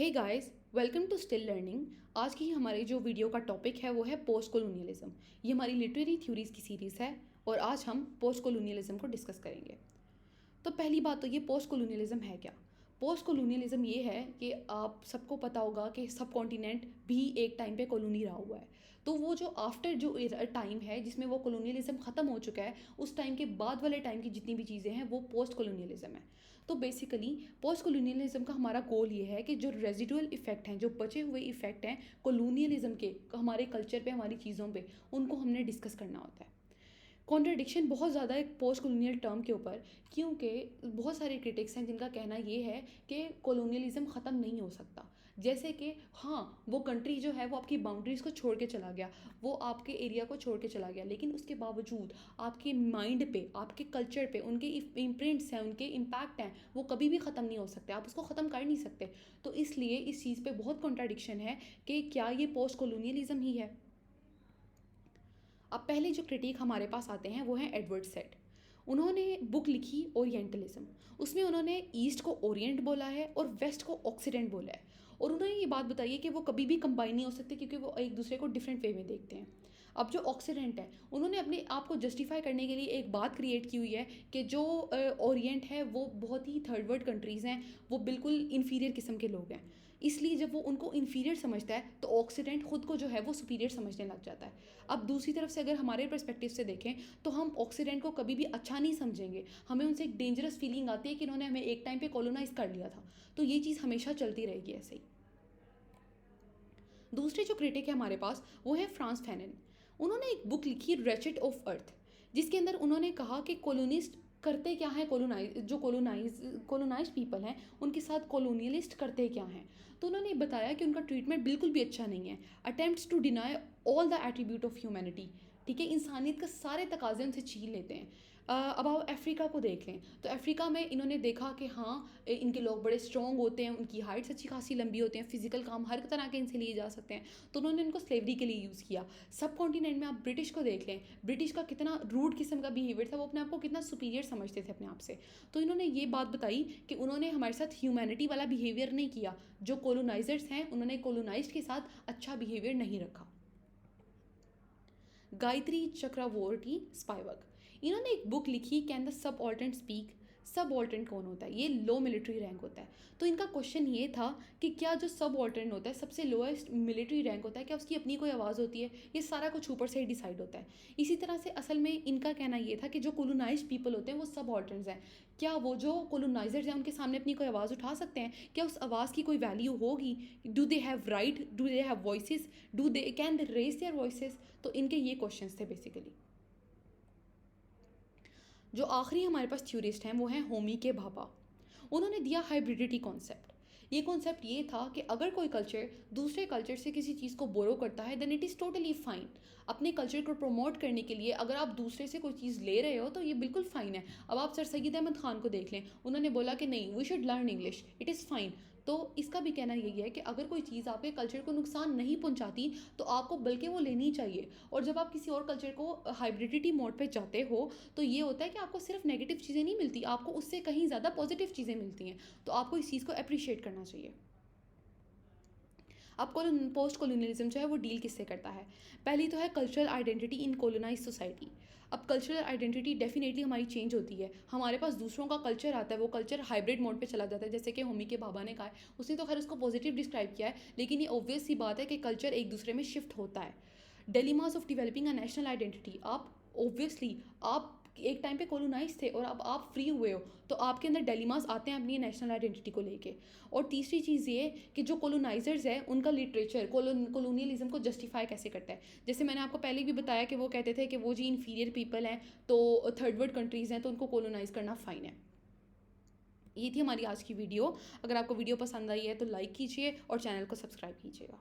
Hey guys, welcome to still learning. आज की हमारी जो वीडियो का टॉपिक है वो है पोस्ट कोलोनियलिज्म। ये हमारी लिटरेरी थ्योरीज की सीरीज़ है और आज हम पोस्ट कोलोनियलिज्म को डिस्कस करेंगे। तो पहली बात तो ये पोस्ट कोलोनियलिज्म है क्या। पोस्ट कोलोनियलिज्म ये है कि आप सबको पता होगा कि सब कॉन्टिनेंट भी एक टाइम पे कॉलोनी रहा हुआ है। तो वो जो आफ्टर जो टाइम है जिसमें वो कॉलोनियलिज्म ख़त्म हो चुका है, उस टाइम के बाद वाले टाइम की जितनी भी चीज़ें हैं वो पोस्ट कॉलोनियलिज्म है। तो बेसिकली पोस्ट कॉलोनियलिज्म का हमारा गोल ये है कि जो रेजिडुअल इफेक्ट हैं, जो बचे हुए इफेक्ट हैं कॉलोनियलिज्म के हमारे कल्चर पे, हमारी चीज़ों पे, उनको हमने डिस्कस करना होता है। कॉन्ट्रडिक्शन बहुत ज़्यादा है पोस्ट कॉलोनियल टर्म के ऊपर, क्योंकि बहुत सारे क्रिटिक्स हैं जिनका कहना ये है कि कॉलोनियलिज्म ख़त्म नहीं हो सकता। जैसे कि हाँ, वो कंट्री जो है वो आपकी बाउंड्रीज़ को छोड़ के चला गया, वो आपके एरिया को छोड़ के चला गया, लेकिन उसके बावजूद आपके माइंड पे, आपके कल्चर पे उनके इम्प्रिंट्स हैं, उनके इम्पैक्ट हैं, वो कभी भी ख़त्म नहीं हो सकते। आप उसको ख़त्म कर नहीं सकते। तो इसलिए इस चीज़ पे बहुत कॉन्ट्राडिक्शन है कि क्या ये पोस्ट कॉलोनियलिज्म ही है। अब पहले जो क्रिटिक हमारे पास आते हैं वो हैं एडवर्ड सेड। उन्होंने बुक लिखी ओरिएंटलिज्म। उसमें उन्होंने ईस्ट को ओरिएंट बोला है और वेस्ट को ऑक्सीडेंट बोला है। और उन्होंने ये बात बताई है कि वो कभी भी कंबाइन नहीं हो सकते क्योंकि वो एक दूसरे को डिफरेंट वे में देखते हैं। अब जो ऑक्सीडेंट है, उन्होंने अपने आप को जस्टिफाई करने के लिए एक बात क्रिएट की हुई है कि जो ओरिएंट है वो बहुत ही थर्ड वर्ल्ड कंट्रीज़ हैं, वो बिल्कुल इन्फीरियर किस्म के लोग हैं। इसलिए जब वो उनको इन्फीरियर समझता है तो ऑक्सीडेंट खुद को जो है वो सुपीरियर समझने लग जाता है। अब दूसरी तरफ से अगर हमारे पर्सपेक्टिव से देखें तो हम ऑक्सीडेंट को कभी भी अच्छा नहीं समझेंगे। हमें उनसे एक डेंजरस फीलिंग आती है कि इन्होंने हमें एक टाइम पे कॉलोनाइज कर लिया था। तो ये चीज़ हमेशा चलती रहेगी ऐसे ही। दूसरे जो क्रिटिक है हमारे पास वो है फ्रांस फैनन। उन्होंने एक बुक लिखी रेचेट ऑफ अर्थ, जिसके अंदर उन्होंने कहा कि कॉलोनिस्ट करते क्या हैं, कोलोनाइज पीपल हैं उनके साथ कॉलोनियलिस्ट करते क्या हैं। तो उन्होंने बताया कि उनका ट्रीटमेंट बिल्कुल भी अच्छा नहीं है। Attempts to deny all the attribute of humanity, ठीक है, इंसानियत का सारे तकाजे उनसे छीन लेते हैं। अब आप अफ्रीका को देख लें तो अफ्रीका में इन्होंने देखा कि हाँ, इनके लोग बड़े स्ट्रॉन्ग होते हैं, उनकी हाइट्स अच्छी खासी लंबी होती हैं, फिजिकल काम हर तरह के इनसे लिए जा सकते हैं, तो उन्होंने इनको स्लेवरी के लिए यूज़ किया। सब कॉन्टिनेंट में आप ब्रिटिश को देख लें, ब्रिटिश का कितना रूड किस्म का बिहेवियर था, वो अपने आप को कितना सुपीरियर समझते थे अपने आप से। तो इन्होंने ये बात बताई कि उन्होंने हमारे साथ ह्यूमैनिटी वाला बिहेवियर नहीं किया। जो कोलोनाइजर्स हैं उन्होंने कोलोनाइज्ड के साथ अच्छा बिहेवियर नहीं रखा। गायत्री चक्रवर्ती स्पाइवक, इन्होंने एक बुक लिखी कैन द सब ऑल्टेंट स्पीक। सब ऑल्टेंट कौन होता है? ये लो मिलिट्री रैंक होता है। तो इनका क्वेश्चन ये था कि क्या जो सब ऑल्टेंट होता है, सबसे लोएस्ट मिलिट्री रैंक होता है, क्या उसकी अपनी कोई आवाज़ होती है? ये सारा कुछ ऊपर से ही डिसाइड होता है। इसी तरह से असल में इनका कहना ये था कि जो कोलोनाइज्ड पीपल होते हैं वो सब ऑल्टेंट्स हैं। क्या वो जो कोलोनाइजर्स हैं उनके सामने अपनी कोई आवाज़ उठा सकते हैं? क्या उस आवाज़ की कोई वैल्यू होगी? Do they have right? Do they have voices? Do they can they raise their voices? तो इनके ये क्वेश्चंस थे बेसिकली। जो आखिरी हमारे पास थ्योरिस्ट हैं वो हैं होमी के भाभा। उन्होंने दिया हाइब्रिडिटी कॉन्सेप्ट। ये कॉन्सेप्ट ये था कि अगर कोई कल्चर दूसरे कल्चर से किसी चीज़ को बोरो करता है then it is totally fine. अपने कल्चर को प्रमोट करने के लिए अगर आप दूसरे से कोई चीज़ ले रहे हो तो ये बिल्कुल फ़ाइन है। अब आप सर सैयद अहमद ख़ान को देख लें, उन्होंने बोला कि नहीं, we should learn English, it is fine. तो इसका भी कहना यही है कि अगर कोई चीज़ आपके कल्चर को नुकसान नहीं पहुंचाती तो आपको बल्कि वो लेनी चाहिए। और जब आप किसी और कल्चर को हाइब्रिडिटी मोड पे जाते हो तो ये होता है कि आपको सिर्फ नेगेटिव चीज़ें नहीं मिलती, आपको उससे कहीं ज़्यादा पॉजिटिव चीज़ें मिलती हैं। तो आपको इस चीज़ को अप्रिशिएट करना चाहिए। अब पोस्ट कोलोनियलिज्म जो है वो डील किससे करता है? पहली तो है cultural identity in colonise society. अब कल्चरल आइडेंटिटी डेफिनेटली हमारी चेंज होती है, हमारे पास दूसरों का कल्चर आता है, वो कल्चर हाइब्रिड मोड पे चला जाता है। जैसे कि होमी के बाबा ने कहा है, उसने तो खैर उसको पॉजिटिव डिस्क्राइब किया है, लेकिन ये ऑब्वियस सी बात है कि कल्चर एक दूसरे में शिफ्ट होता है। Dilemmas of developing a national identity. आप ऑब्वियसली आप एक टाइम पे कोलोनाइज थे और अब आप फ्री हुए हो, तो आपके अंदर डिलेमास आते हैं अपनी नेशनल आइडेंटिटी को लेके। और तीसरी चीज़ ये कि जो कोलोनाइजर्स है उनका लिटरेचर कोलोनियलिज्म को जस्टिफाई कैसे करता है। जैसे मैंने आपको पहले भी बताया कि वो कहते थे कि वो जी इन्फीरियर पीपल हैं, तो थर्ड वर्ल्ड कंट्रीज़ हैं, तो उनको कोलोनाइज करना फ़ाइन है। ये थी हमारी आज की वीडियो। अगर आपको वीडियो पसंद आई है तो लाइक कीजिए और चैनल को सब्सक्राइब कीजिएगा।